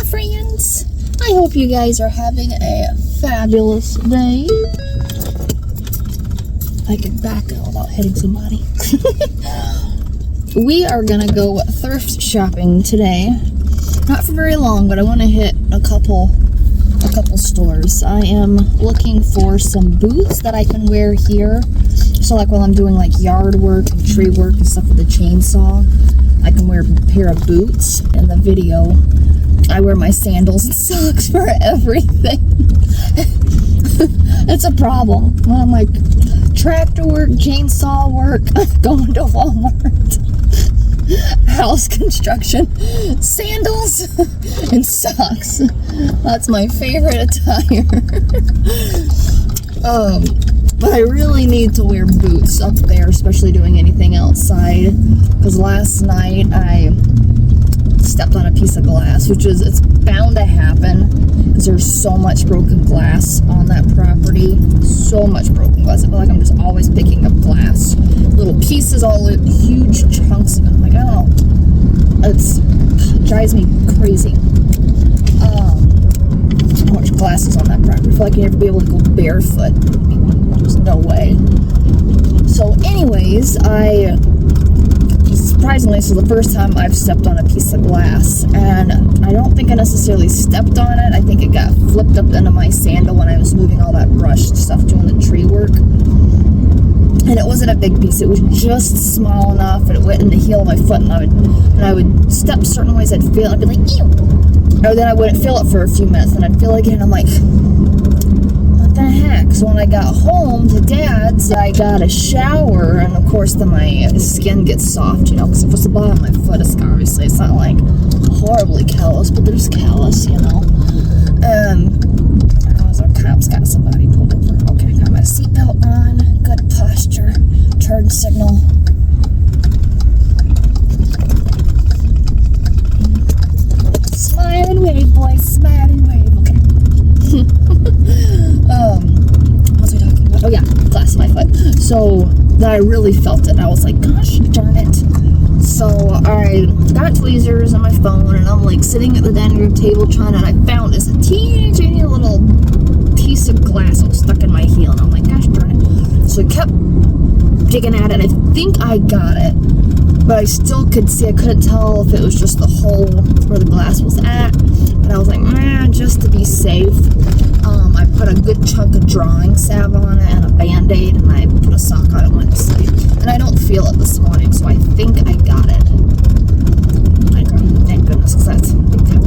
friends. I hope you guys are having a fabulous day. I can back out without hitting somebody. We are gonna go thrift shopping today. Not for very long, but I want to hit a couple stores. I am looking for some boots that I can wear here. So like while I'm doing like yard work and tree work and stuff with the chainsaw, I can wear a pair of boots. In the video, I wear my sandals and socks for everything. It's a problem. When I'm like tractor work, chainsaw work, going to Walmart, house construction, sandals and socks. That's my favorite attire. But I really need to wear boots up there, especially doing anything outside, because last night I stepped on a piece of glass, which is, it's bound to happen because there's so much broken glass on that property. So much broken glass. I feel like I'm just always picking up glass, little pieces, all huge chunks of it. Like, I don't know, it drives me crazy. So much glass is on that property. I feel like you never be able to go barefoot. There's no way. So anyways, surprisingly, this is the first time I've stepped on a piece of glass, and I don't think I necessarily stepped on it. I think it got flipped up into my sandal when I was moving all that brush stuff doing the tree work. And it wasn't a big piece, it was just small enough, and it went in the heel of my foot, and I would step certain ways, I'd feel it, I'd be like, ew! Or then I wouldn't feel it for a few minutes, and I'd feel it again, and I'm like, what the heck? So when I got home to Dad's, I got a shower, and of course then my skin gets soft, you know, because if it's the bottom of my foot, it's obviously, it's not like horribly callous, but there's callous, you know. Our cop's got somebody pulled over. Okay, got my seatbelt on, good posture, turn signal. Smile and wave, boys, smile and wave, okay. What was I talking about? Oh yeah, glass in my foot. So that I really felt it. I was like, gosh darn it. So I got tweezers on my phone, and I'm like sitting at the dining room table trying to, and I found this teeny little piece of glass that was stuck in my heel, and I'm like, gosh darn it. So I kept digging at it, and I think I got it, but I still could see, I couldn't tell if it was just the hole where the glass was at, but I was like, just to be safe, I put a good chunk of drawing salve on it and a Band-Aid, and I put a sock on it and went to sleep. And I don't feel it this morning, so I think I got it. Thank goodness, because that's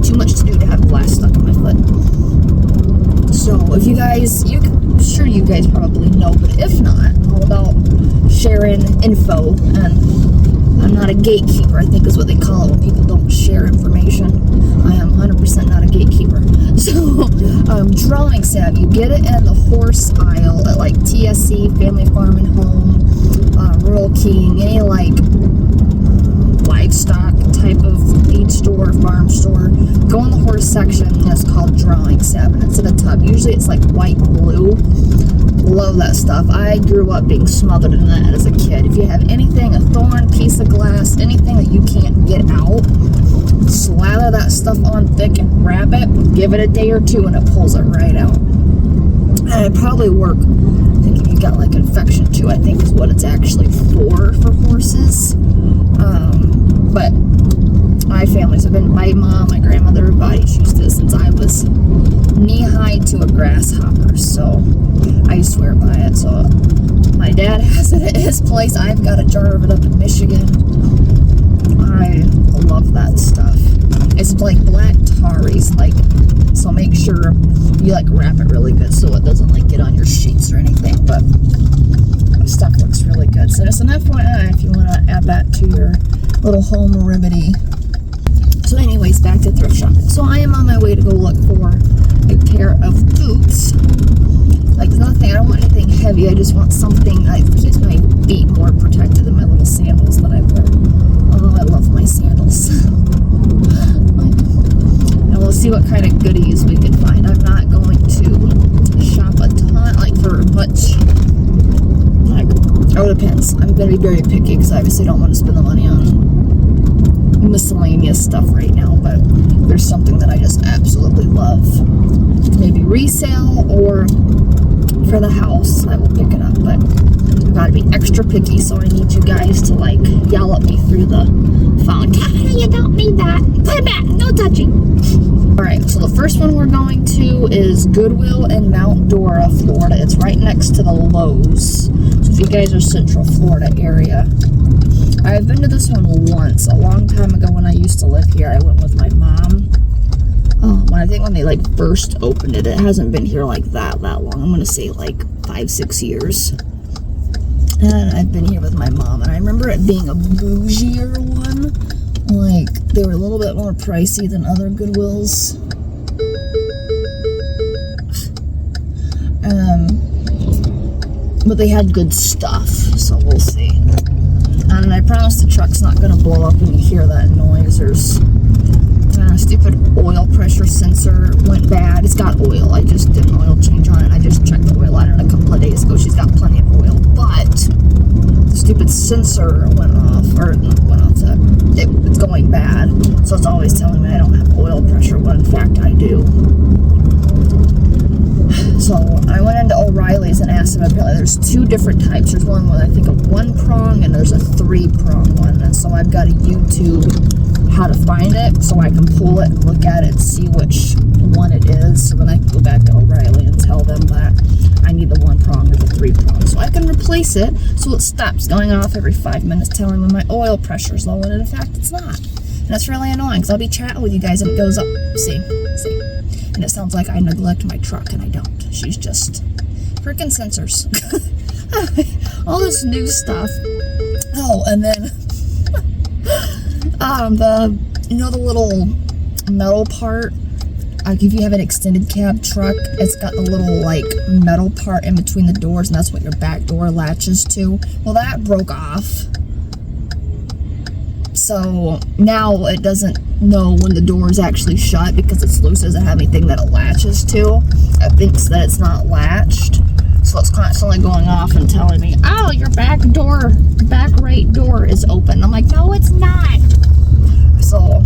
too much to do to have glass stuck in my foot. So if you guys, I'm sure you guys probably know, but if not, I'm all about sharing info, and I'm not a gatekeeper, I think is what they call it when people don't share information. I am 100% not a gatekeeper. So, drawing salve, you get it in the horse aisle at like TSC, Family Farm and Home, Rural King, any like livestock type of feed store, farm store. Go in the horse section, and it's called drawing salve, and it's in a tub. Usually it's like white and blue. Love that stuff. I grew up being smothered in that as a kid. If you have anything, a thorn, piece of glass, anything that you can't get out, slather that stuff on thick and wrap it, give it a day or two, and it pulls it right out. And it probably work. I think if you got like infection too, I think is what it's actually for horses. But my family's been, my mom, my grandmother, everybody's used this since I was knee-high to a grasshopper, so I swear by it. So my dad has it at his place. I've got a jar of it up in Michigan. I love that stuff. It's like black tarries, like, so make sure you like wrap it really good so it doesn't like get on your sheets or anything, but stuff looks really good. So just an FYI if you want to add that to your little home remedy. So anyways, back to thrift shopping. So I am on my way to go look for a pair of boots. Like nothing, I don't want anything heavy, I just want something that keeps my feet more protected than my little sandals that I wear. Although I love my sandals. And we'll see what kind of goodies we can find. I'm not going to shop a ton, like for much, like, oh, it depends. I'm going to be very picky because I obviously don't want to spend the money on miscellaneous stuff right now, but there's something that I just absolutely love. Maybe resale or for the house, I will pick it up, but I've got to be extra picky, so I need you guys to like yell at me through the phone. Kyle, you don't need that. Put it back. No touching. Alright, so the first one we're going to is Goodwill in Mount Dora, Florida. It's right next to the Lowe's. So if you guys are Central Florida area. I've been to this one once, a long time ago when I used to live here. I went with my mom. I think when they like first opened it, it hasn't been here like that long. I'm gonna say like 5-6 years. And I've been here with my mom, and I remember it being a bougier one. Like they were a little bit more pricey than other Goodwills. But they had good stuff, so we'll see. And I promise the truck's not gonna blow up when you hear that noise. There's a stupid oil pressure sensor went bad. It's got oil. I just did an oil change on it. I just checked the oil on it a couple of days ago. She's got plenty of oil, but the stupid sensor went off, or not went off. It's going bad, so it's always telling me I don't have oil pressure when in fact I do. So I went into O'Reilly's and asked them. Apparently there's 2 different types. There's one with I think a 1-prong and there's a 3-prong one. And so I've got to YouTube how to find it so I can pull it and look at it and see which one it is. So then I can go back to O'Reilly and tell them that I need the 1-prong or the 3-prong. So I can replace it so it stops going off every 5 minutes telling me my oil pressure is low, and in fact it's not. And that's really annoying because I'll be chatting with you guys and it goes up. See? And it sounds like I neglect my truck, and I don't. She's just freaking sensors. All this new stuff. Oh, and then the little metal part. Like if you have an extended cab truck, it's got the little like metal part in between the doors, and that's what your back door latches to. Well, that broke off. So now it doesn't know when the door is actually shut because it's loose. It doesn't have anything that it latches to. It thinks that it's not latched. So it's constantly going off and telling me, oh, your back right door is open. I'm like, no, it's not. So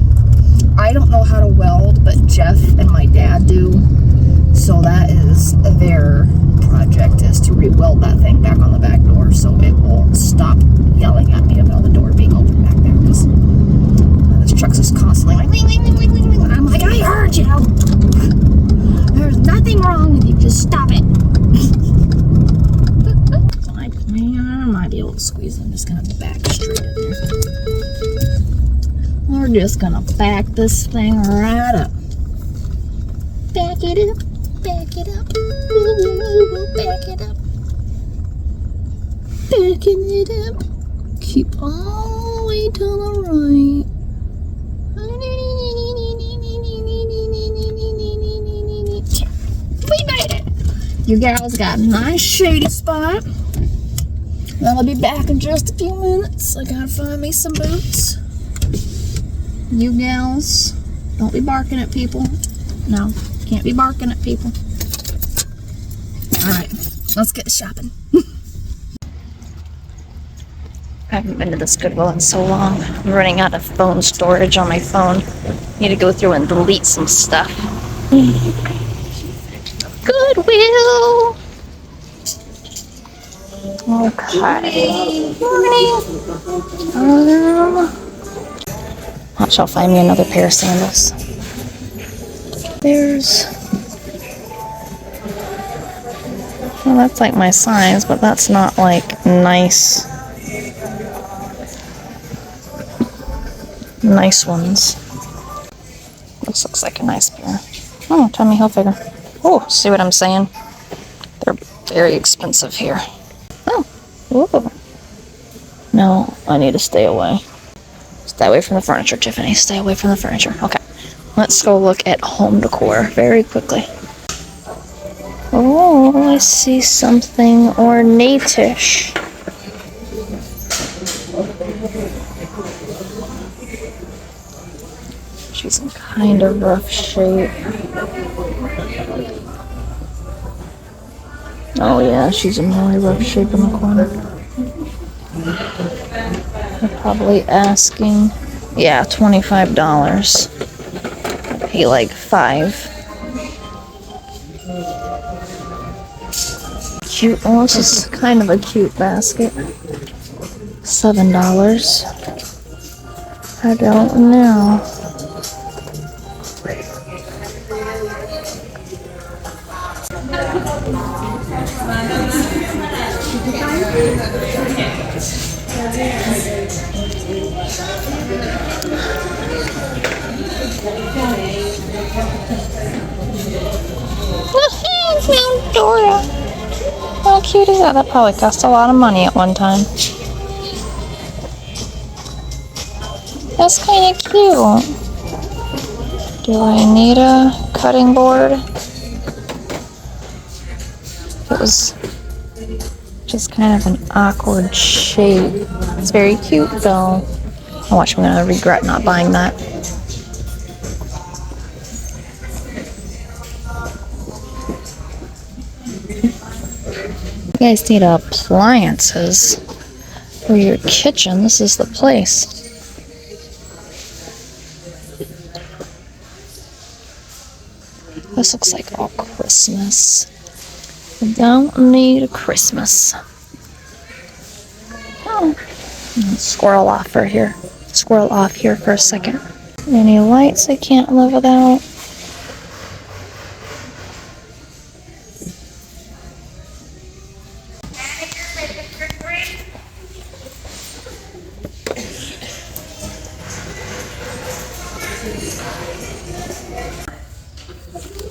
I don't know how to weld, but Jeff and my dad do. So that is their project, is to re-weld that thing back on the back door so it will stop yelling at me about the door being open back there. Because this truck's just constantly like, wing, wing, wing, wing, wing, wing. I'm like, I heard you. There's nothing wrong with you. Just stop it. I might be able to squeeze it. I'm just going to back straight in there. We're just going to back this thing right up. Back it up. Back it up. Back it up. Backing it up. Keep all the way to the right. We made it. You gals got a nice shady spot. I'll be back in just a few minutes. I gotta find me some boots. You gals, don't be barking at people. No, can't be barking at people. Alright, let's get shopping. I haven't been to this Goodwill in so long. I'm running out of phone storage on my phone. Need to go through and delete some stuff. Goodwill! Okay. Morning. Watch, I'll find me another pair of sandals. Well, that's like my size, but that's not like nice ones. This looks like a nice pair. Oh, Tommy Hilfiger. Oh, see what I'm saying? They're very expensive here. Oh, ooh. No, I need to stay away. Stay away from the furniture, Tiffany. Stay away from the furniture. Okay, let's go look at home decor very quickly. Oh, I see something ornate-ish. She's in kind of rough shape. Oh yeah, she's in really rough shape in the corner. They're probably asking Yeah, $25. I pay like $5. Cute. Oh, this is kind of a cute basket. $7. I don't know. Mount Dora. How cute is that? That probably cost a lot of money at one time. That's kind of cute. Do I need a cutting board? It was just kind of an awkward shape. It's very cute though. I watch, I'm gonna regret not buying that. You guys need appliances for your kitchen. This is the place. This looks like all Christmas. I don't need a Christmas. Oh, squirrel off for here. Squirrel off here for a second. Any lights I can't live without.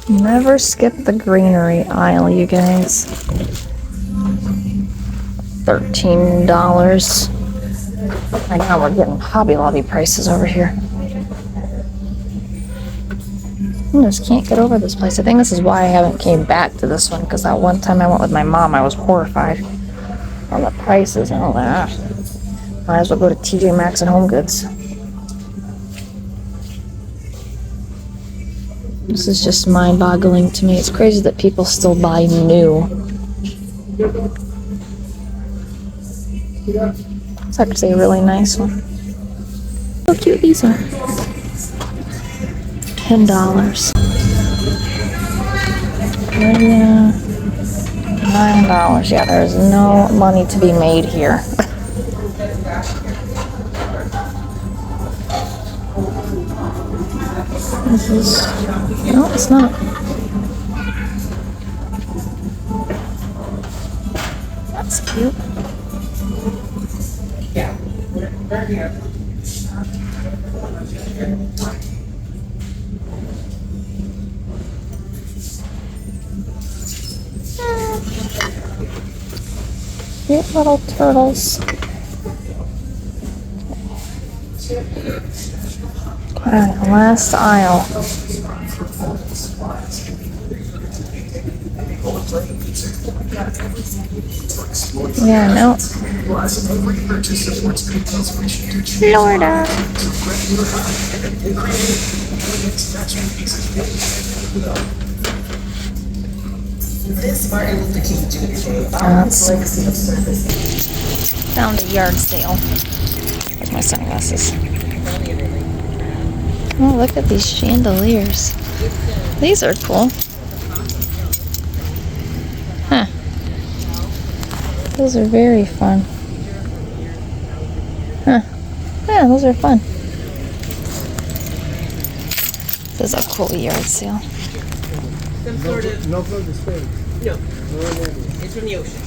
Never skip the greenery aisle, you guys. $13. Right now we're getting Hobby Lobby prices over here. I just can't get over this place. I think this is why I haven't came back to this one, because that one time I went with my mom, I was horrified on the prices and all that. Might as well go to TJ Maxx and Home Goods. This is just mind-boggling to me. It's crazy that people still buy new. It's actually a really nice one. How cute these are. $10. Yeah. $9. Yeah, there's no money to be made here. This is... No, it's not. That's cute. Cute little turtles. Alright, last aisle. Yeah, no. Florida. That's down to yard sale. Where's my sunglasses? Oh, look at these chandeliers. These are cool. Huh. Those are very fun. Huh. Yeah, those are fun. This is a cool yard sale. Some sort of... No further space. No. It's from the ocean.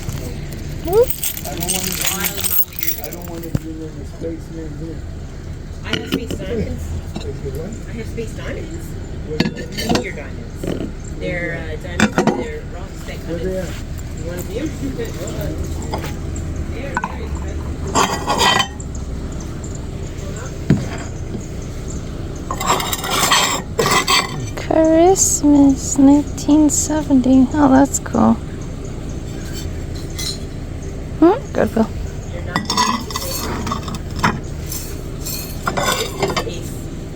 Ooh. I don't want to do the space man here. I have space diamonds. I have space diamonds. Your diamonds. They're diamonds. They're rocks that come in. You want to view? They're very expensive. Christmas 1970. Oh, that's cool. Goodwill.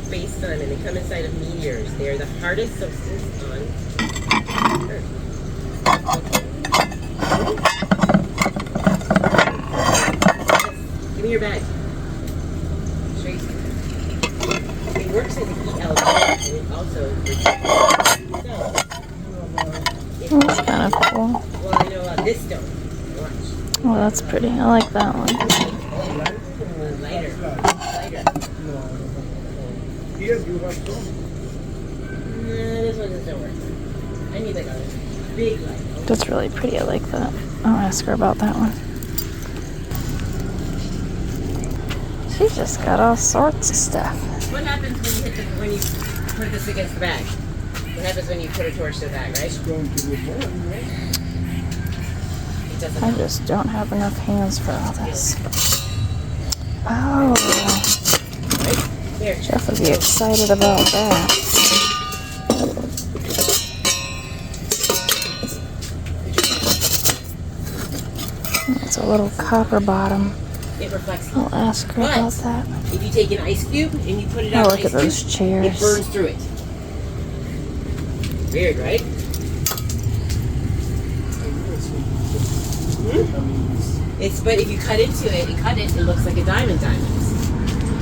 Space diamond. They come inside of meteors. They are the hardest substance on Earth. Give me your bag. Show you something. That's kind of cool. Well, I know this stone. Watch. Oh, that's pretty. I like that one. Lighter. Here you have some. This one doesn't work. I need like a big light. That's really pretty. I like that. I'll ask her about that one. She's just got all sorts of stuff. What happens when you put this against the bag? What happens when you put a torch to the bag, right? It's going to be born, right? It doesn't. I just don't have enough hands for all this. Oh, Here. Jeff would be excited about that. It's a little copper bottom. It reflects. I'll ask her about that. If you take an ice cube and you put it Oh, on look ice at those cube, chairs. it burns through it. Weird, right? But if you cut into it and cut it, it looks like a diamond.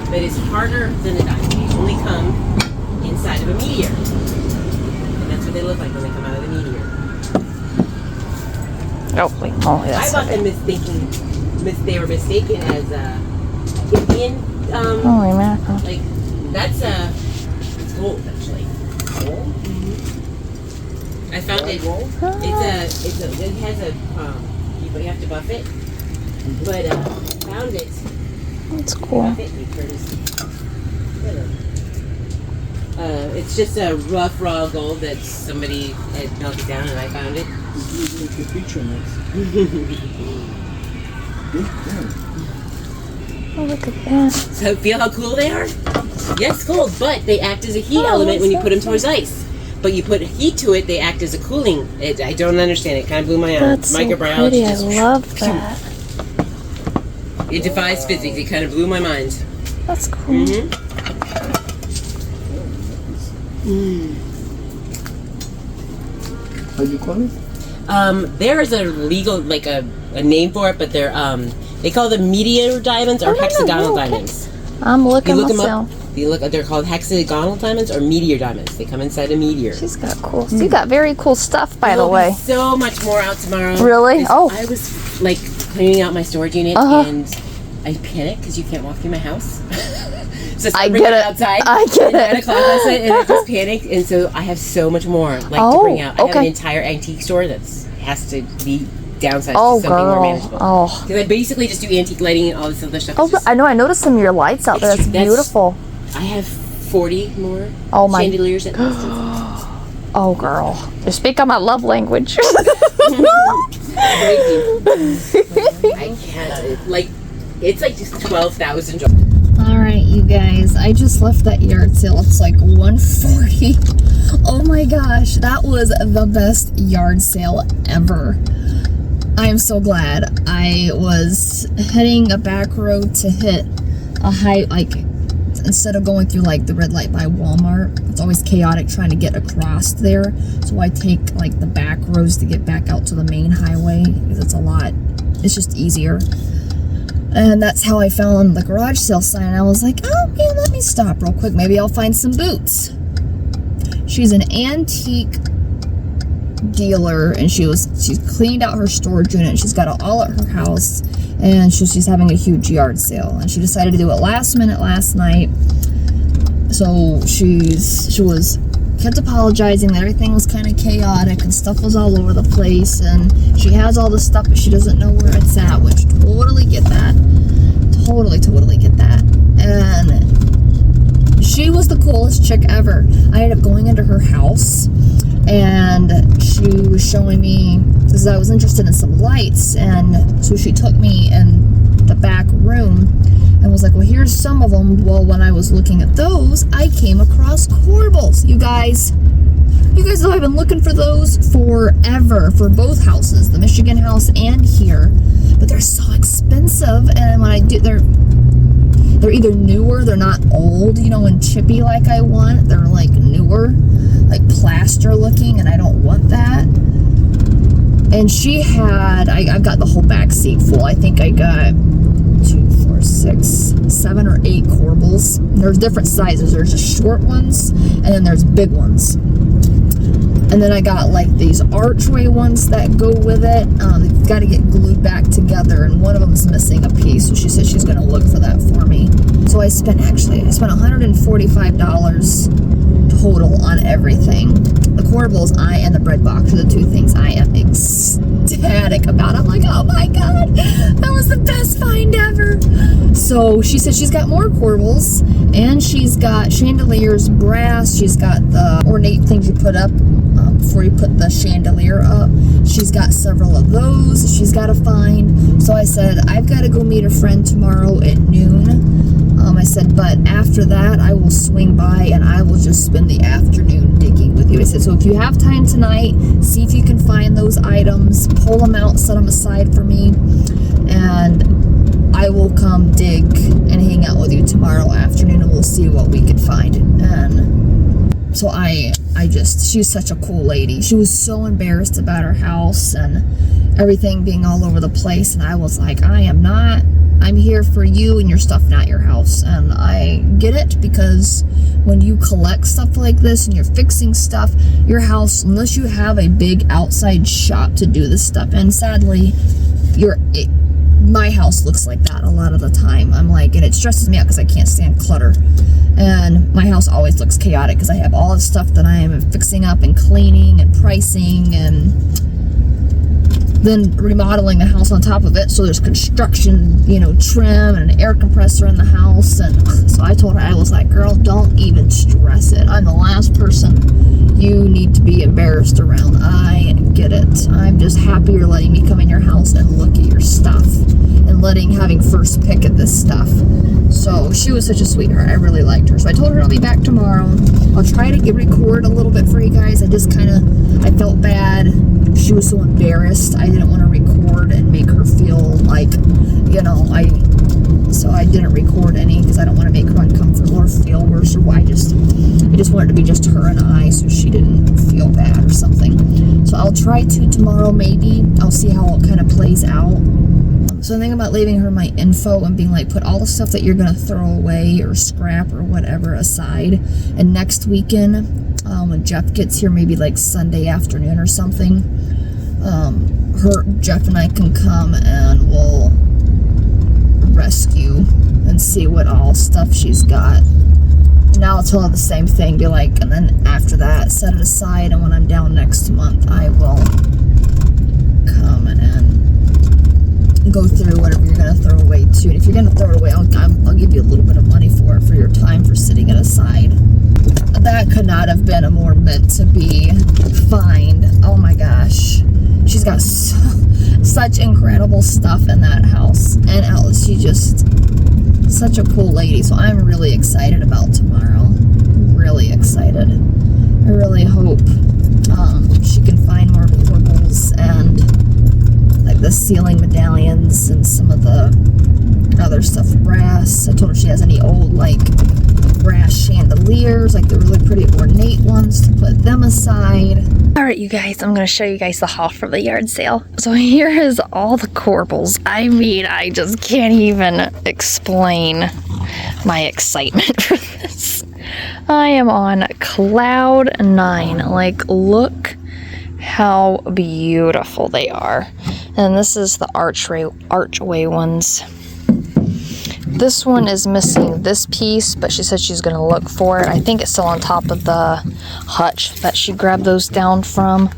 But it's harder than a diamond. They only come inside of a meteor. And that's what they look like when they come out of the meteor. Oh, wait, holy, I that's bought them heavy. they were mistaken as Indian, Holy mackerel. like, that's it's gold actually. Gold? I found it. Gold? It has a you have to buff it, but found it. That's cool. Buff it, you it's just a rough raw gold that somebody had melted down, and I found it. It's a picture next. Oh, look at that. So feel how cool they are? Yes, cold, but they act as a heat element when you put them towards ice. But you put heat to it, they act as a cooling. I don't understand. It kind of blew my mind. That's so pretty. I love that. It defies physics. It kind of blew my mind. That's cool. How do you call it? There is a legal, like a name for it, but they're they call them meteor diamonds or hexagonal diamonds. I'm looking You look myself. them up. They're called hexagonal diamonds or meteor diamonds. They come inside a meteor. She's got cool. You got very cool stuff, by the There'll way. be so much more out tomorrow. Really? Oh. I was like cleaning out my storage unit and I panicked because you can't walk through my house. So I get it. Outside I get at 9 it. o'clock last night, and I just panicked, and so I have so much more to bring out. I have an entire antique store that has to be downsized to something more manageable. Oh, because I basically just do antique lighting and all this other stuff. oh, I know. I noticed some of your lights out there. That's beautiful. I have 40 more chandeliers at this distance. Oh, girl. You're speaking my love language. I can't. It's like just 12,000. Alright, you guys, I just left that yard sale. It's like 1:40. Oh my gosh, that was the best yard sale ever. I am so glad. I was heading a back road to hit a high, instead of going through the red light by Walmart. It's always chaotic trying to get across there. So I take the back roads to get back out to the main highway because it's just easier. And that's how I found the garage sale sign. I was like, oh yeah, let me stop real quick. Maybe I'll find some boots. She's an antique dealer, and she's cleaned out her storage unit. She's got it all at her house, and she's having a huge yard sale. And she decided to do it last minute last night. So she kept apologizing that everything was kind of chaotic and stuff was all over the place, and she has all the stuff but she doesn't know where it's at, which totally get that. Totally get that. And she was the coolest chick ever. I ended up going into her house, and she was showing me, because I was interested in some lights, and so she took me in the back room and was like, well, here's some of them. Well, when I was looking at those, I came across corbels. You guys know I've been looking for those forever for both houses, the Michigan house and here, but they're so expensive. And when I do, they're either newer, they're not old, and chippy like I want. They're newer, plaster looking, and I don't want that. And she had, I've got the whole back seat full. I think I got 2, 4, 6, 6, 7 or 8 corbels. There's different sizes. There's just short ones, and then there's big ones. And then I got like these archway ones that go with it. They've got to get glued back together, and one of them's missing a piece, so she said she's going to look for that for me. So I spent $145 total on everything. The corbels and the breadbox are the 2 things I am ecstatic about. I'm like, oh my god, that was the best find ever. So she said she's got more corbels, and she's got chandeliers, brass. She's got the ornate things you put up before you put the chandelier up. She's got several of those she's got to find. So I said, I've got to go meet a friend tomorrow at noon. I said, but after that, I will swing by and I will just spend the afternoon digging with you. I said, so if you have time tonight, see if you can find those items, pull them out, set them aside for me, and I will come dig and hang out with you tomorrow afternoon, and we'll see what we can find. And so she's such a cool lady. She was so embarrassed about her house and everything being all over the place, and I was like, I'm here for you and your stuff, not your house. And I get it, because when you collect stuff like this and you're fixing stuff, your house, unless you have a big outside shop to do this stuff, and sadly, my house looks like that a lot of the time. I'm like, and it stresses me out because I can't stand clutter. And my house always looks chaotic because I have all the stuff that I am fixing up and cleaning and pricing and then remodeling the house on top of it. So there's construction, trim and an air compressor in the house. And so I told her, I was like, girl, don't even stress it. I'm the last person you need to be embarrassed around. I get it. I'm just happy you're letting me come in your house and look at your stuff and having first pick at this stuff. So she was such a sweetheart. I really liked her. So I told her I'll be back tomorrow. I'll try to record a little bit for you guys. I felt bad. She was so embarrassed. I didn't want to record and make her feel like, so I didn't record any because I don't want to make her uncomfortable or feel worse or why. I just wanted it to be just her and I, so she didn't feel bad or something. So I'll try to tomorrow, maybe. I'll see how it kind of plays out. So the thing about leaving her my info and being like, put all the stuff that you're going to throw away or scrap or whatever aside. And next weekend, when Jeff gets here, maybe like Sunday afternoon or something, Jeff and I can come and we'll rescue and see what all stuff she's got. And I'll tell her the same thing, be like, and then after that, set it aside, and when I'm down next month, I will come and go through whatever you're going to throw away too. And if you're going to throw it away, I'll give you a little bit of money for it, for your time for sitting it aside. That could not have been a more meant to be find. Oh my gosh. She's got such incredible stuff in that house. And Alice, she's just such a cool lady. So I'm really excited about tomorrow. Really excited. I really hope she can find more corbels and like the ceiling medallions and some of the other stuff, brass. I told her if she has any old like brass chandeliers, like the really pretty ornate ones, to put them aside. Alright, you guys, I'm going to show you guys the haul from the yard sale. So here is all the corbels. I mean, I just can't even explain my excitement for this. I am on cloud 9. Like, look how beautiful they are. And this is the archway ones. This one is missing this piece, but she said she's going to look for it. I think it's still on top of the hutch that she grabbed those down from.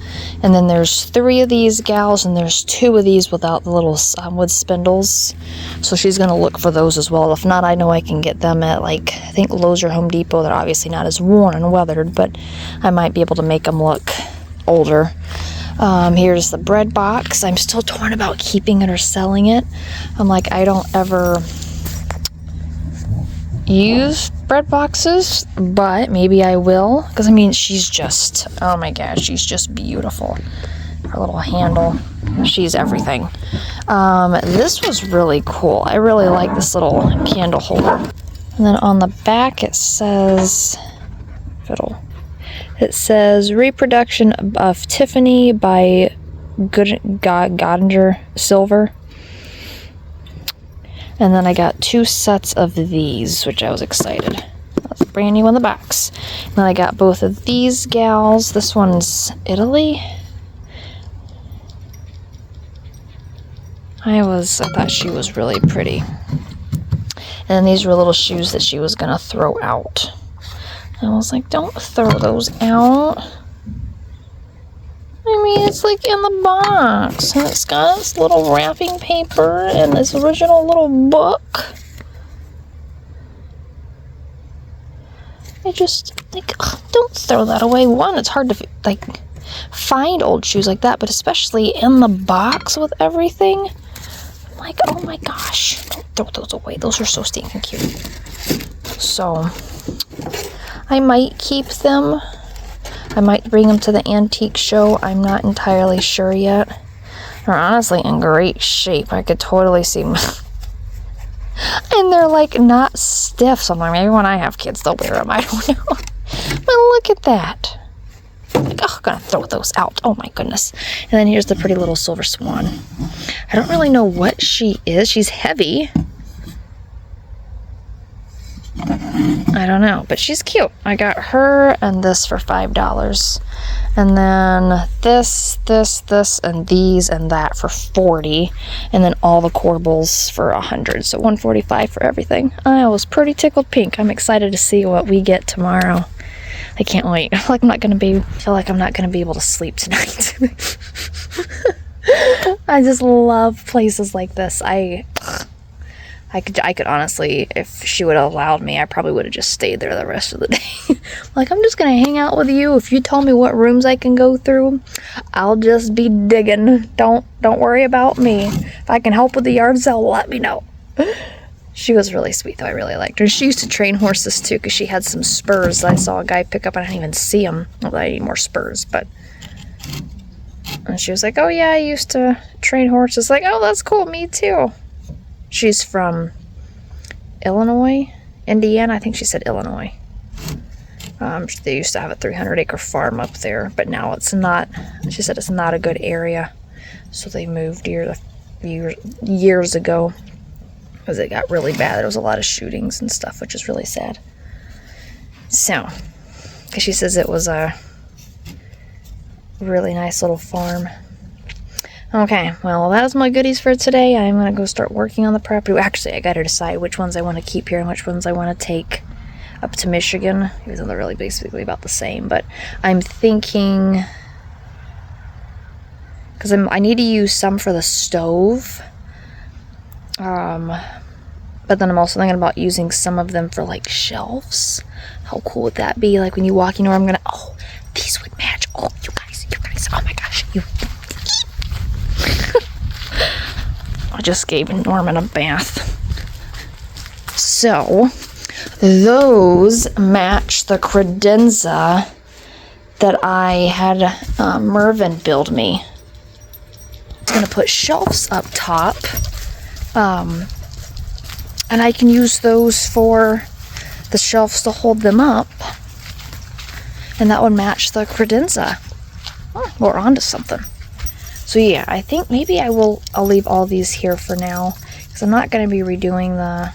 And then there's 3 of these gals, and there's 2 of these without the little wood spindles. So she's going to look for those as well. If not, I know I can get them at, like, I think Lowe's or Home Depot. They're obviously not as worn and weathered, but I might be able to make them look older. Here's the bread box. I'm still torn about keeping it or selling it. I'm like, I don't ever use bread boxes, but maybe I will, because I mean, she's just, oh my gosh, she's just beautiful. Her little handle, she's everything. This was really cool. I really like this little candle holder. And then on the back it says reproduction of Tiffany by Godinger Silver. And then I got 2 sets of these, which I was excited. That's brand new in the box. And then I got both of these gals. This one's Italy. I thought she was really pretty. And then these were little shoes that she was gonna throw out. And I was like, don't throw those out. I mean, it's like in the box. And it's got this little wrapping paper and this original little book. I just think, ugh, don't throw that away. One, it's hard to like find old shoes like that, but especially in the box with everything. I'm like, oh my gosh, don't throw those away. Those are so stinking cute. So I might keep them. I might bring them to the antique show. I'm not entirely sure yet. They're honestly in great shape. I could totally see them. And they're like not stiff. So I'm like, maybe when I have kids, they'll wear them. I don't know. But look at that. Like, oh, I'm gonna throw those out. Oh my goodness. And then here's the pretty little silver swan. I don't really know what she is. She's heavy. I don't know, but she's cute. I got her and this for $5. And then this, and these and that for $40. And then all the corbels for $100. So $145 for everything. I was pretty tickled pink. I'm excited to see what we get tomorrow. I can't wait. I feel like I'm not gonna be able to sleep tonight. I just love places like this. I could honestly, if she would have allowed me, I probably would have just stayed there the rest of the day. Like, I'm just gonna hang out with you. If you tell me what rooms I can go through, I'll just be digging. Don't worry about me. If I can help with the yard sale, let me know. She was really sweet, though. I really liked her. She used to train horses, too, because she had some spurs that I saw a guy pick up. I didn't even see them. Not that I need more spurs, but... And she was like, oh, yeah, I used to train horses. Like, oh, that's cool. Me, too. She's from Illinois, Indiana. I think she said Illinois. They used to have a 300-acre farm up there, but now it's not. She said it's not a good area, so they moved years ago because it got really bad. There was a lot of shootings and stuff, which is really sad. So, because she says it was a really nice little farm. Okay, well, that is my goodies for today. I'm going to go start working on the property. Well, actually, I got to decide which ones I want to keep here and which ones I want to take up to Michigan, even though they're really basically about the same. But I'm thinking, because I need to use some for the stove. But then I'm also thinking about using some of them for, like, shelves. How cool would that be? Like, when you walk in, I'm going to, oh, these would match. Oh, you guys, oh my gosh, I just gave Norman a bath. So, those match the credenza that I had Mervyn build me. I'm going to put shelves up top. And I can use those for the shelves to hold them up. And that would match the credenza. Oh, we're onto something. So yeah, I think maybe I'll leave all these here for now, because I'm not going to be redoing the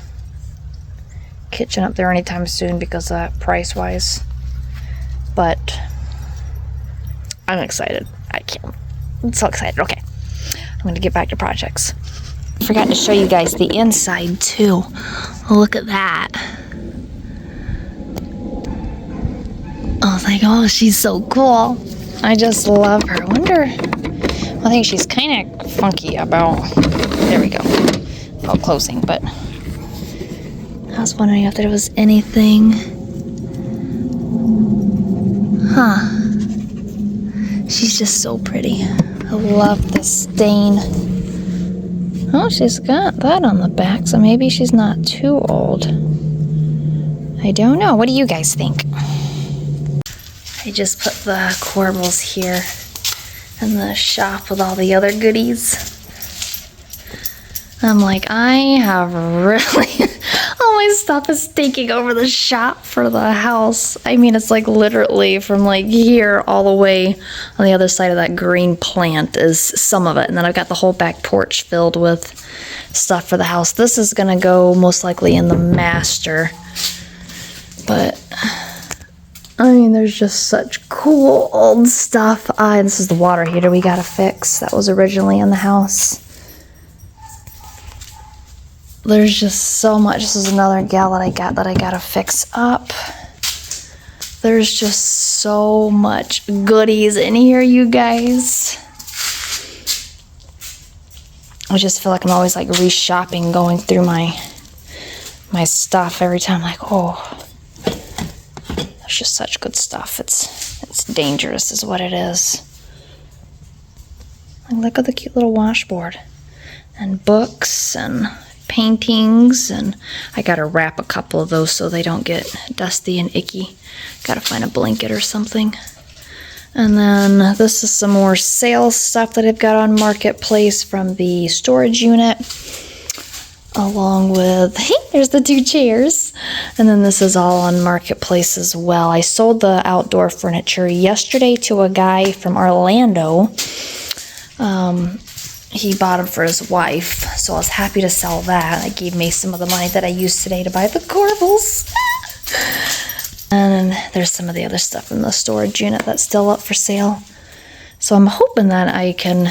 kitchen up there anytime soon because price-wise. But I'm excited. I'm so excited. Okay, I'm going to get back to projects. I forgot to show you guys the inside too. Look at that. I was like, oh, she's so cool. I just love her. I think she's kind of funky about, there we go, about closing, but I was wondering if there was anything. Huh. She's just so pretty. I love the stain. Oh, she's got that on the back, so maybe she's not too old. I don't know. What do you guys think? I just put the corbels here in the shop with all the other goodies. I'm like, I have really... Oh, my stuff is taking over the shop for the house. I mean, it's like literally from like here all the way on the other side of that green plant is some of it. And then I've got the whole back porch filled with stuff for the house. This is gonna go most likely in the master. But I mean, there's just such cool old stuff. This is the water heater we gotta fix. That was originally in the house. There's just so much. This is another gal that I gotta fix up. There's just so much goodies in here, you guys. I just feel like I'm always like re-shopping, going through my stuff every time. Like, oh, there's just such good stuff. It's dangerous is what it is. Like, look at the cute little washboard and books and paintings, and I gotta wrap a couple of those so they don't get dusty and icky. Gotta find a blanket or something. And then this is some more sales stuff that I've got on Marketplace from the storage unit, along with, hey, there's the 2 chairs. And then this is all on Marketplace as well. I sold the outdoor furniture yesterday to a guy from Orlando. He bought them for his wife, so I was happy to sell that. I gave me some of the money that I used today to buy the corbels. And there's some of the other stuff in the storage unit that's still up for sale. So I'm hoping that I can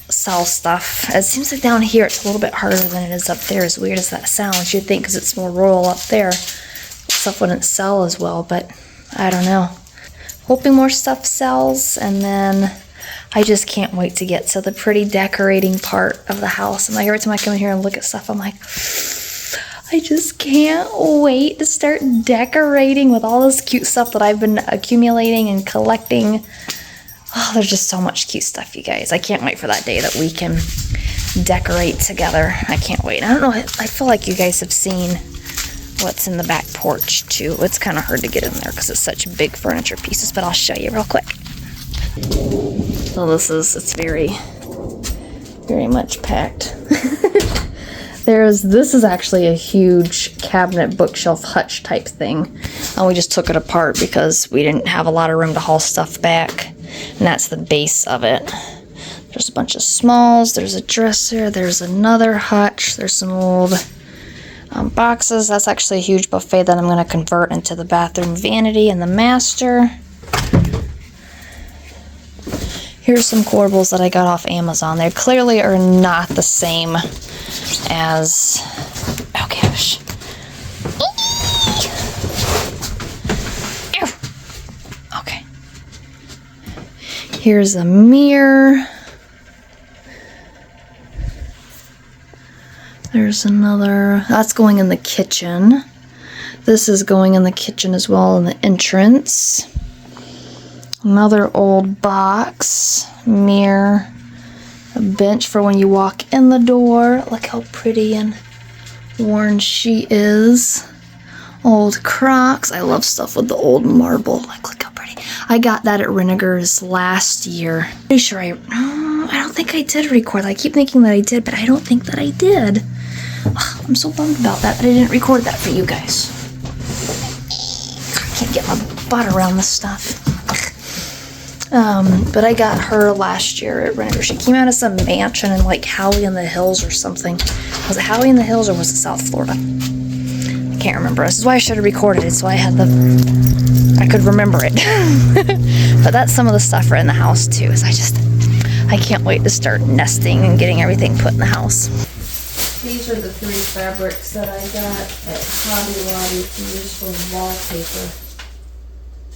sell stuff. It seems like down here it's a little bit harder than it is up there, as weird as that sounds. You'd think because it's more rural up there, stuff wouldn't sell as well, but I don't know. Hoping more stuff sells, and then I just can't wait to get to the pretty decorating part of the house. And like every time I come in here and look at stuff, I'm like, I just can't wait to start decorating with all this cute stuff that I've been accumulating and collecting. Oh, there's just so much cute stuff, you guys. I can't wait for that day that we can decorate together. I can't wait. I don't know, I feel like you guys have seen what's in the back porch too. It's kind of hard to get in there because it's such big furniture pieces, but I'll show you real quick. So it's very, very much packed. This is actually a huge cabinet bookshelf hutch type thing. And we just took it apart because we didn't have a lot of room to haul stuff back. And that's the base of it. There's a bunch of smalls, there's a dresser, there's another hutch, there's some old boxes. That's actually a huge buffet that I'm going to convert into the bathroom vanity and the master. Here's some corbels that I got off Amazon. They clearly are not the same as, oh gosh. Okay. Here's a mirror. There's another, that's going in the kitchen. This is going in the kitchen as well, in the entrance. Another old box, mirror, a bench for when you walk in the door. Look how pretty and worn she is. Old Crocs. I love stuff with the old marble. Like, look how pretty. I got that at Renegers last year. Pretty sure I don't think I did record. I keep thinking that I did, but I don't think that I did. I'm so bummed about that I didn't record that for you guys. I can't get my butt around this stuff. But I got her last year at Renegers. She came out of some mansion in like Howey in the Hills or something. Was it Howey in the Hills or was it South Florida? I can't remember. This is why I should have recorded it, so I could remember it. But that's some of the stuff right in the house too. So I can't wait to start nesting and getting everything put in the house. These are the 3 fabrics that I got at Hobby Lobby to use for wallpaper.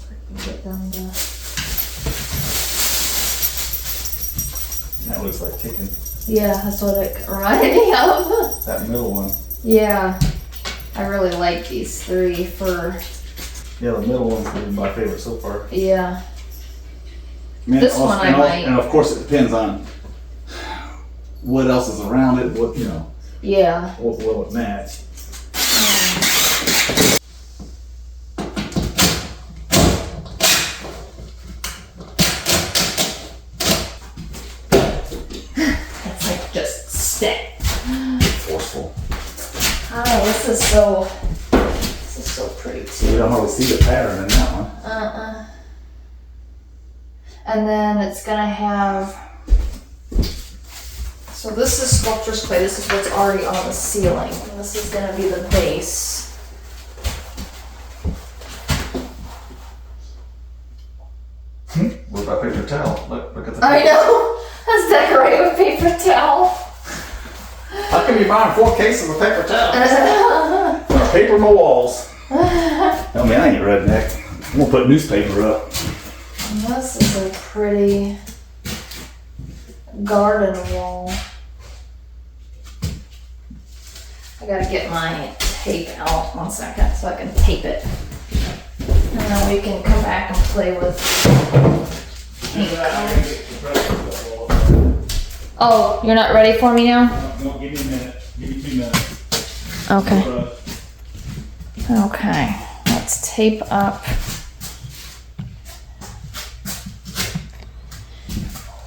I can get down to... That looks like chicken. Yeah, that's what it reminded me of. That middle one. Yeah. I really like these 3 for... Yeah, the middle one's my favorite so far. Yeah. I mean, This one I might... And of course it depends on what else is around it, what, you know. Yeah. What will it match? It's like just stick. Forceful. Oh, this is so pretty too. We don't hardly see the pattern in that one. And then it's gonna have, so this is sculptor's clay. This is what's already on the ceiling. And this is gonna be the base. What about paper towel? Look at the. I know. Let's decorate with paper towel. How come you buying 4 cases of paper towels? Paper on my walls. Oh man, I ain't redneck. I'm gonna put newspaper up. And this is a pretty garden wall. I gotta get my tape out 1 second so I can tape it. And then we can come back and play with paint colors. Oh, you're not ready for me now? No, give me a minute. Give me 2 minutes. Okay. Okay, let's tape up.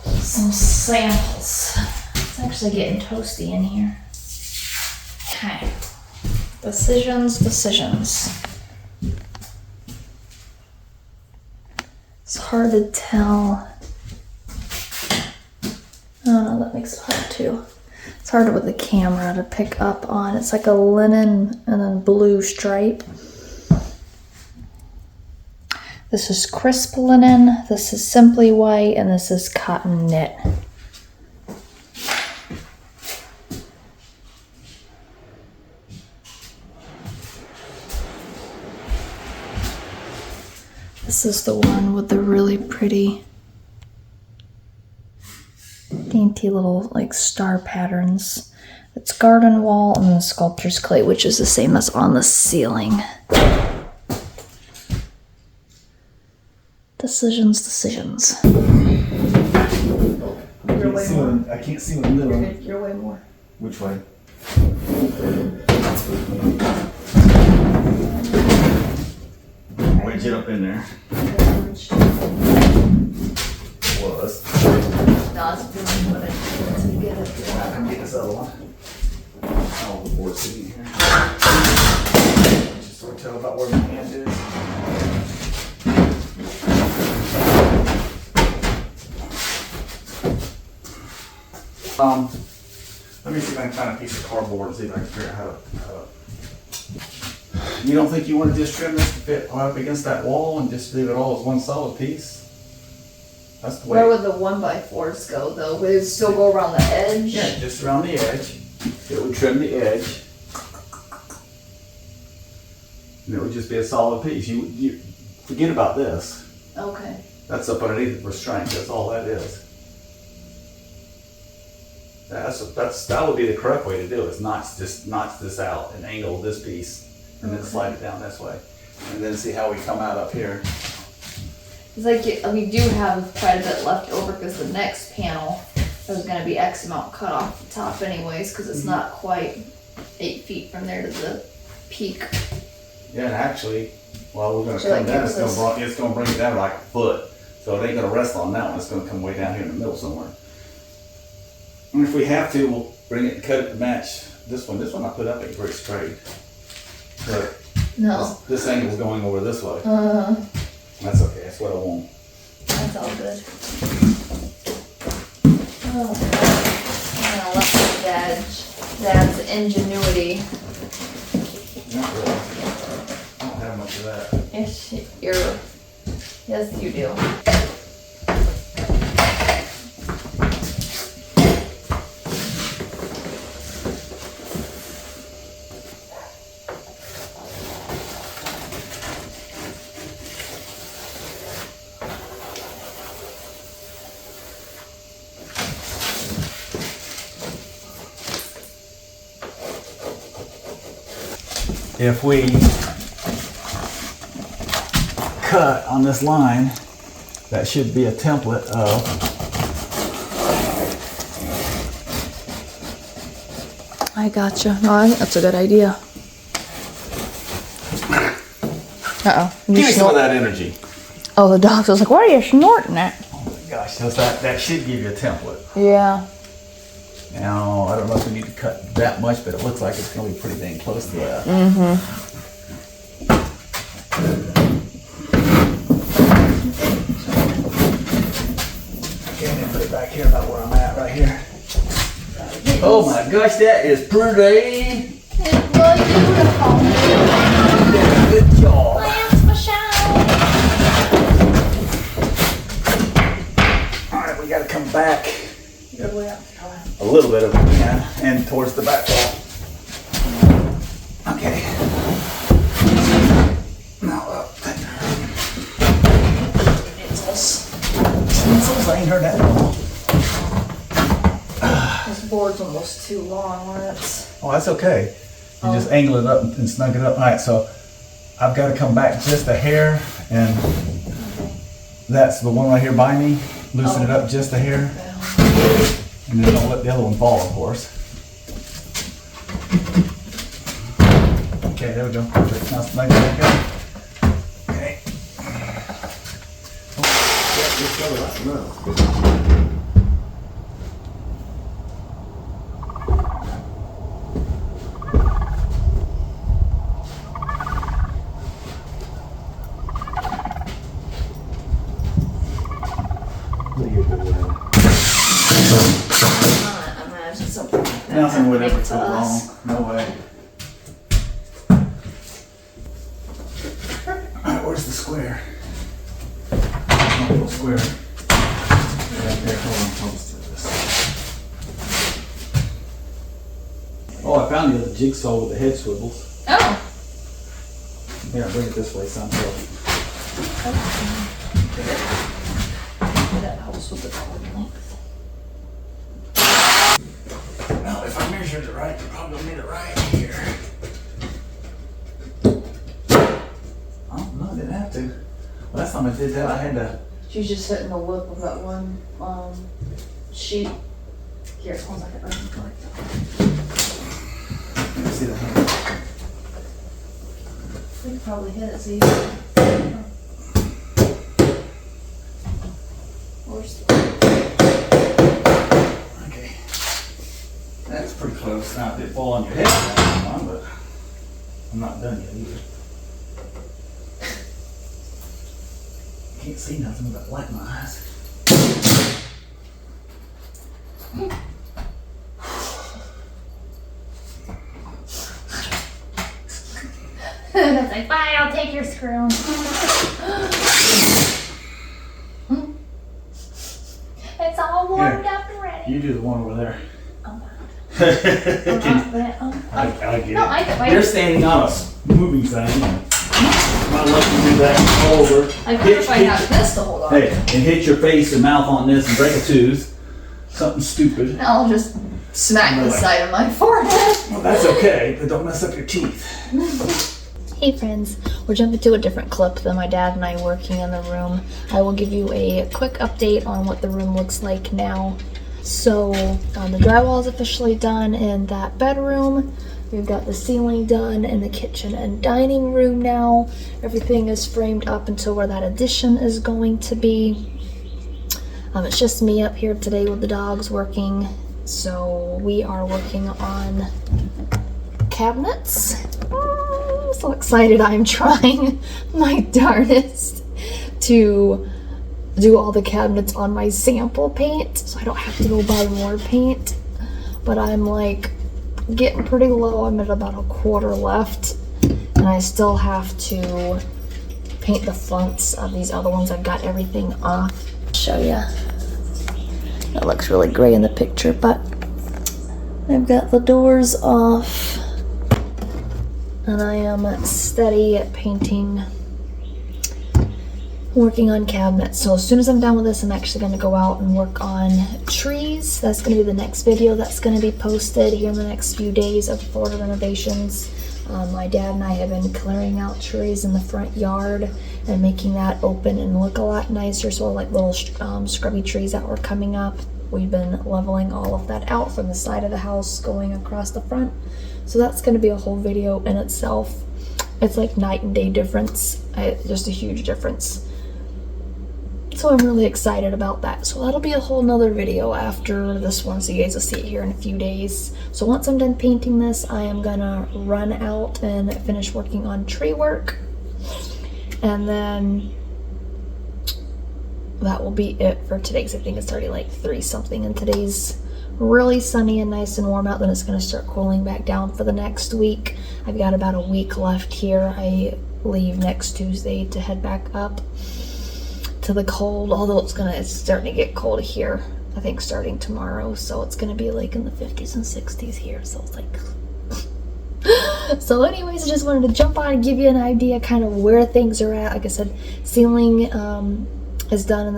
Some samples. It's actually getting toasty in here. Okay. Decisions. It's hard to tell. Oh no, that makes it hard too. It's hard with the camera to pick up on. It's like a linen and then blue stripe. This is crisp linen, this is simply white, and this is cotton knit. This is the one with the really pretty dainty little like star patterns. It's garden wall and then sculptor's clay, which is the same as on the ceiling. Decisions. I can't see what the middle. You're way more. Which way? Where'd you get up in there? Was. No, it's doing what I need to get it. I can get this other one. Oh, the board's sitting here. Just sort of tell about where my hand is. Let me see if I can find a piece of cardboard and see if I can figure out how to. You don't think you want to just trim this to fit up against that wall and just leave it all as one solid piece? That's the way. Where would the 1x4s go though? Would it still go around the edge? Yeah, just around the edge. It would trim the edge. And it would just be a solid piece. You forget about this. Okay. That's up underneath the restraint. That's all that is. That would be the correct way to do it. Is notch this out and angle this piece, and then slide it down this way, and then see how we come out up here. It's like we do have quite a bit left over because the next panel there's going to be X amount cut off the top anyways because it's not quite 8 feet from there to the peak. Yeah, and actually, while we're going to So come that down, gives it's going to bring it down like a foot. So it ain't going to rest on that one. It's going to come way down here in the middle somewhere. And if we have to, we'll bring it and cut it to match this one. This one I put up ain't very straight. But No. this angle's going over this way. That's okay. That's what I want. That's all good. Oh, I love Dad's ingenuity. Not really. I don't have much of that. Yes, you do. If we cut on this line, that should be a template of I gotcha. No, I think that's a good idea. Uh-oh. Give me some of that energy. Oh, the dog was like, why are you snorting at? Oh my gosh, that should give you a template. Yeah. Now, I don't know if we need to cut that much, but it looks like it's gonna be pretty dang close to that. Okay, I'm gonna put it back here about where I'm at, right here. Oh my gosh, that is pretty. It was beautiful. Good job. Plans for shower. All right, we gotta come back. A little bit of it, yeah, and towards the back wall. Okay. Now up. Stencils, I ain't heard that one. This board's almost too long where it's. Oh, that's okay. You just angle it up and snug it up. All right, so I've got to come back just a hair, and that's the one right here by me. Loosen it up just a hair. And then don't let the other one fall, of course. Okay, there we go. Perfect. Now snug it back up. Okay. Oh, yeah, just go right now. What are you doing? Imagine something like that. Nothing would ever happening to go wrong. us. No way. Alright, where's the square? Oh, little square. Right there. Hold on. I'll just do this. Oh, I found the other jigsaw with the head swivels. Oh. Here, bring it this way, son. That helps with the cord length. Now, if I measured it right, you probably made it right here. Oh, no, I didn't have to. Last time I did that, I had to. She's just hitting the lip of that one sheet. Here, hold on. Let me see the hand. We could probably hit it, see? Okay. That's pretty close. Now, if it fall on your head, that's fine, but I'm not done yet either. Can't see nothing with that light in my eyes. It's like, bye, I'll take your screw. It's all warmed up and ready. You do the one over there. Oh, I get No, it. I can wait. You're standing on a moving thing. Might let you do that all over. I wonder if I have this to hold on. Hey, and hit your face and mouth on this and break a tooth. Something stupid. I'll just smack the side of my forehead. Well, that's okay, but don't mess up your teeth. Hey friends, we're jumping to a different clip than my dad and I working in the room. I will give you a quick update on what the room looks like now. So the drywall is officially done in that bedroom. We've got the ceiling done in the kitchen and dining room now. Everything is framed up until where that addition is going to be. It's just me up here today with the dogs working. So we are working on cabinets. I'm so excited. I'm trying my darndest to do all the cabinets on my sample paint so I don't have to go buy more paint. But I'm like getting pretty low. I'm at about a quarter left and I still have to paint the fronts of these other ones. I've got everything off. Show you. It looks really gray in the picture, but I've got the doors off and I am steady at painting, working on cabinets. So as soon as I'm done with this, I'm actually going to go out and work on trees. That's going to be the next video that's going to be posted here in the next few days of Florida renovations. My dad and I have been clearing out trees in the front yard and making that open and look a lot nicer. So like little scrubby trees that were coming up, we've been leveling all of that out from the side of the house going across the front. So that's going to be a whole video in itself. It's like night and day difference. Just a huge difference. So I'm really excited about that. So that'll be a whole nother video after this one, so you guys will see it here in a few days. So once I'm done painting this, I am gonna run out and finish working on tree work. And then that will be it for today, because I think it's already like 3 something, and today's really sunny and nice and warm out. Then it's gonna start cooling back down for the next week. I've got about a week left here. I leave next Tuesday to head back up to the cold, although it's starting to get cold here, I think starting tomorrow, so it's gonna be like in the 50s and 60s here, so it's like so anyways, I just wanted to jump on and give you an idea kind of where things are at. Like I said, ceiling is done in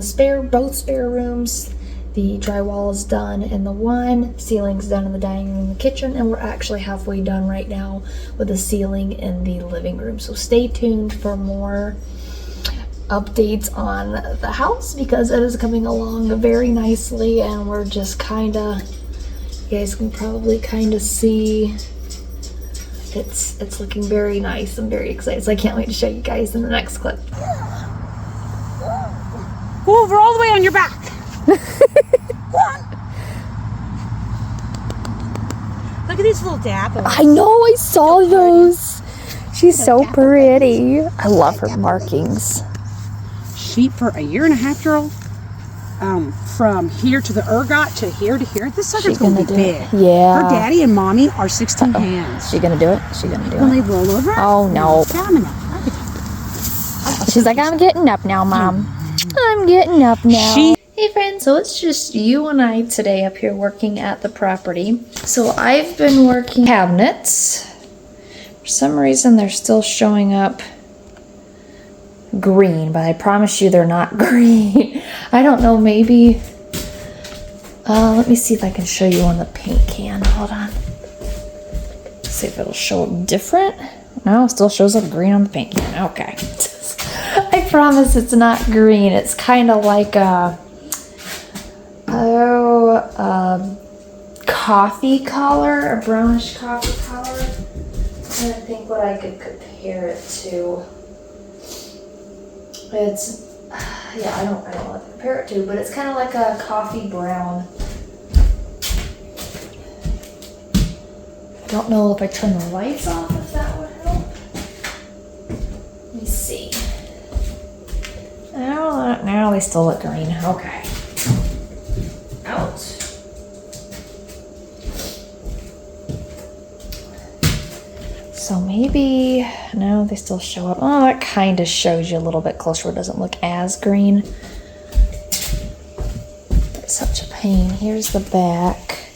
both spare rooms. The drywall is done in the one, ceiling's done in the dining room and the kitchen, and we're actually halfway done right now with the ceiling in the living room. So stay tuned for more updates on the house, because it is coming along very nicely, and we're just kind of, you guys can probably kind of see it's looking very nice. I'm very excited, so I can't wait to show you guys in the next clip. Go over all the way on your back. Look at these little dapples. I know, I saw those. She's so pretty. I love her markings. Sheep for a 1.5-year-old. From here to the ergot to here to here. This sucker's gonna be big. Yeah. Her daddy and mommy are 16 hands. She gonna do it? She gonna do When it? they roll over. Oh no. She's like, I'm getting up now, Mom. I'm getting up now. Hey friends, so it's just you and I today up here working at the property. So I've been working cabinets. For some reason they're still showing up green, but I promise you they're not green. I don't know, maybe let me see if I can show you on the paint can. Hold on. See if it'll show up different. No, it still shows up green on the paint can. Okay. I promise it's not green. It's kind of like a coffee color, a brownish coffee color. I'm trying to think what I could compare it to. It's, yeah, I don't know what to compare it to, but it's kind of like a coffee brown. I don't know if I turn the lights off, if that would help. Let me see. Now they still look green. Okay. Out. So maybe, no, they still show up. Oh, that kind of shows you a little bit closer. It doesn't look as green. It's such a pain. Here's the back.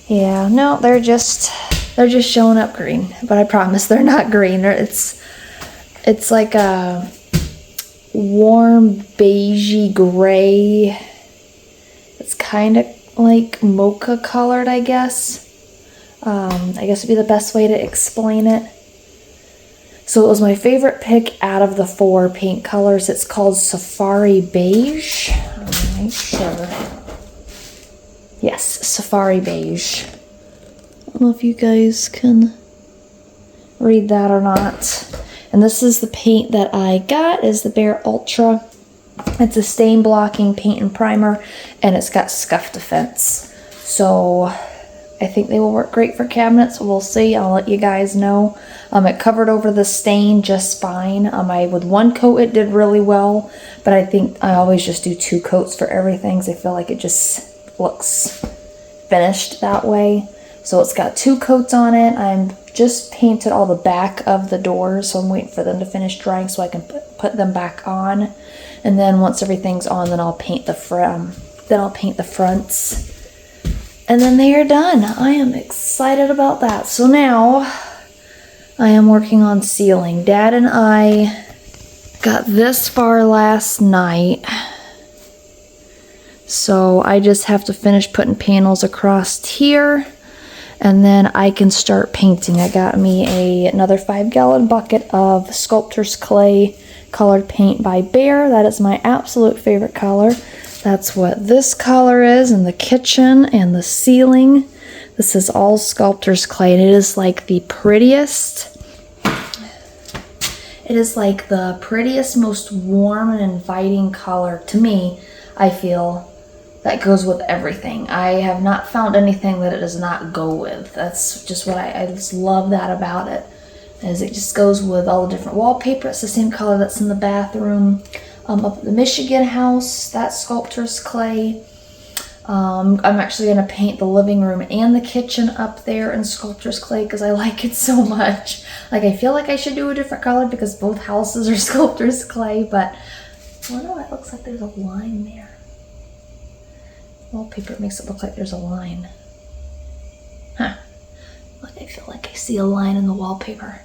Yeah, no, they're just showing up green. But I promise they're not green. It's like a warm beigey gray. It's kind of like mocha colored, I guess. I guess would be the best way to explain it. So it was my favorite pick out of the 4 paint colors. It's called Safari Beige. I'll make sure. Yes, Safari Beige. I don't know if you guys can read that or not. And this is the paint that I got, is the Behr Ultra. It's a stain blocking paint and primer, and it's got scuff defense. So I think they will work great for cabinets. We'll see. I'll let you guys know. It covered over the stain just fine. With 1 coat it did really well, but I think I always just do 2 coats for everything, because I feel like it just looks finished that way. So it's got 2 coats on it. I'm just painted all the back of the doors, so I'm waiting for them to finish drying so I can put them back on. And then once everything's on, then I'll paint the fronts. And then they are done. I am excited about that. So now I am working on ceiling. Dad and I got this far last night. So I just have to finish putting panels across here, and then I can start painting. I got me another 5-gallon bucket of Sculptor's Clay colored paint by Behr. That is my absolute favorite color. That's what this color is in the kitchen and the ceiling. This is all Sculptor's Clay, and it is like the prettiest. It is like the prettiest, most warm and inviting color to me, I feel, that goes with everything. I have not found anything that it does not go with. That's just what I just love that about it, is it just goes with all the different wallpaper. It's the same color that's in the bathroom. Up at the Michigan house, that's sculptor's clay. I'm actually going to paint the living room and the kitchen up there in sculptor's clay because I like it so much. Like, I feel like I should do a different color because both houses are sculptor's clay, but I don't know, it looks like there's a line there. Wallpaper makes it look like there's a line. Huh. Like, I feel like I see a line in the wallpaper.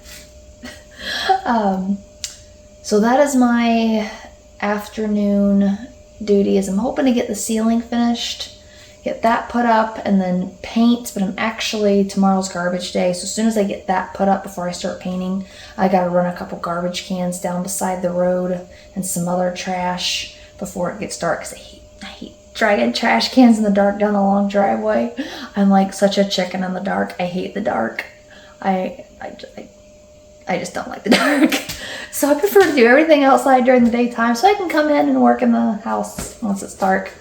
So that is my afternoon duty, is I'm hoping to get the ceiling finished, get that put up, and then paint. But I'm actually, tomorrow's garbage day, so as soon as I get that put up before I start painting, I gotta run a couple garbage cans down beside the road and some other trash before it gets dark, because I hate dragging trash cans in the dark down a long driveway. I'm like such a chicken in the dark. I hate the dark. I just don't like the dark. So I prefer to do everything outside during the daytime so I can come in and work in the house once it's dark.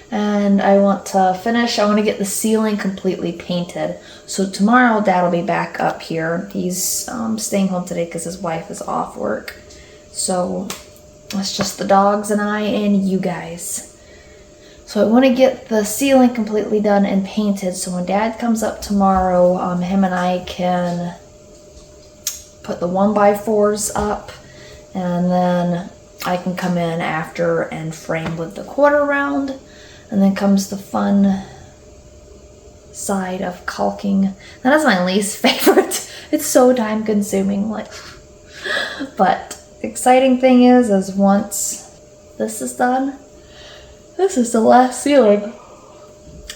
And I want to finish, I want to get the ceiling completely painted. So tomorrow Dad will be back up here. He's staying home today because his wife is off work. So it's just the dogs and I and you guys. So I want to get the ceiling completely done and painted so when Dad comes up tomorrow, him and I can put the 1x4s up, and then I can come in after and frame with the quarter round. And then comes the fun side of caulking. That is my least favorite. It's so time consuming, like, but the exciting thing is once this is done, this is the last ceiling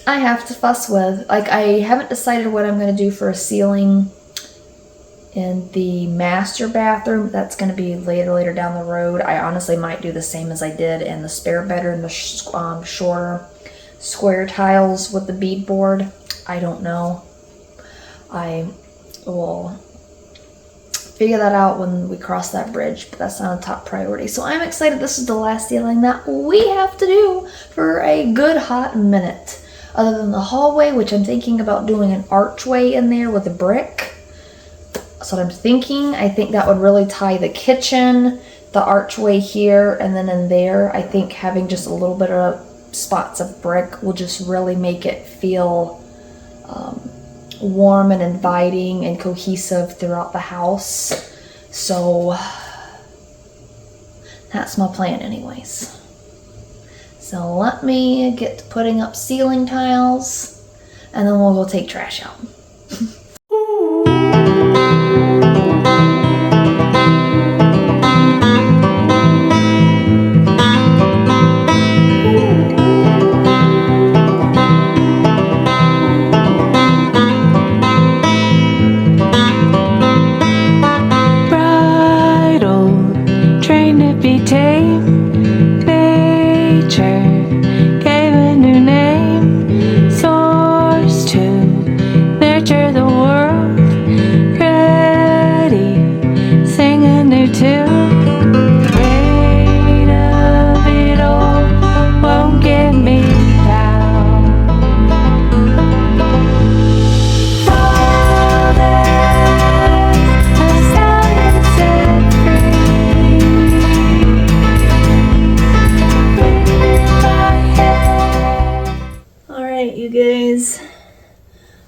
I have to fuss with. Like, I haven't decided what I'm going to do for a ceiling in the master bathroom. That's going to be later down the road. I honestly might do the same as I did in the spare bedroom, the shorter square tiles with the beadboard. I don't know. I will figure that out when we cross that bridge, but that's not a top priority. So I'm excited. This is the last ceiling that we have to do for a good hot minute. Other than the hallway, which I'm thinking about doing an archway in there with a brick. That's what I'm thinking. I think that would really tie the kitchen, the archway here, and then in there, I think having just a little bit of spots of brick will just really make it feel warm and inviting and cohesive throughout the house. So that's my plan anyways. So let me get to putting up ceiling tiles, and then we'll go take trash out.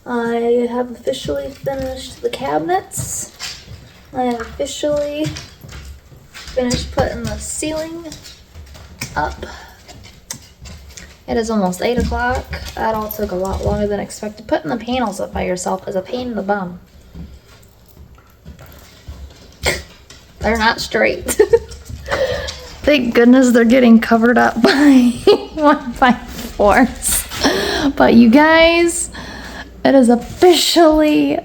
I have officially finished the cabinets. I have officially finished putting the ceiling up. It is almost 8 o'clock. That all took a lot longer than expected. Putting the panels up by yourself is a pain in the bum. They're not straight. Thank goodness they're getting covered up by 1x4s. But you guys, it is officially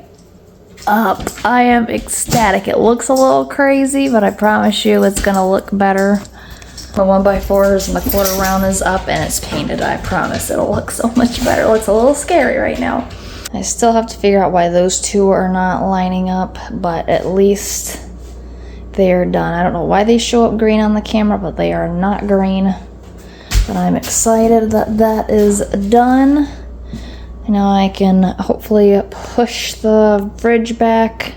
up. I am ecstatic. It looks a little crazy, but I promise you it's gonna look better. The 1x4s and the quarter round is up and it's painted. I promise it'll look so much better. It looks a little scary right now. I still have to figure out why those two are not lining up, but at least they are done. I don't know why they show up green on the camera, but they are not green. But I'm excited that that is done. Now I can hopefully push the fridge back.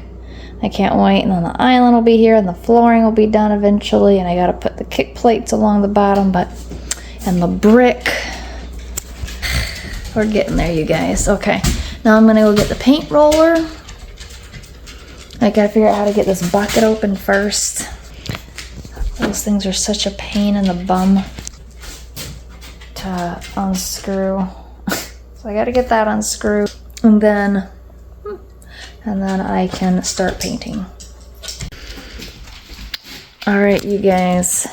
I can't wait. And then the island will be here and the flooring will be done eventually. And I gotta put the kick plates along the bottom, and the brick. We're getting there, you guys. Okay, now I'm gonna go get the paint roller. I gotta figure out how to get this bucket open first. Those things are such a pain in the bum to unscrew. So I gotta get that unscrewed, and then I can start painting. All right, you guys,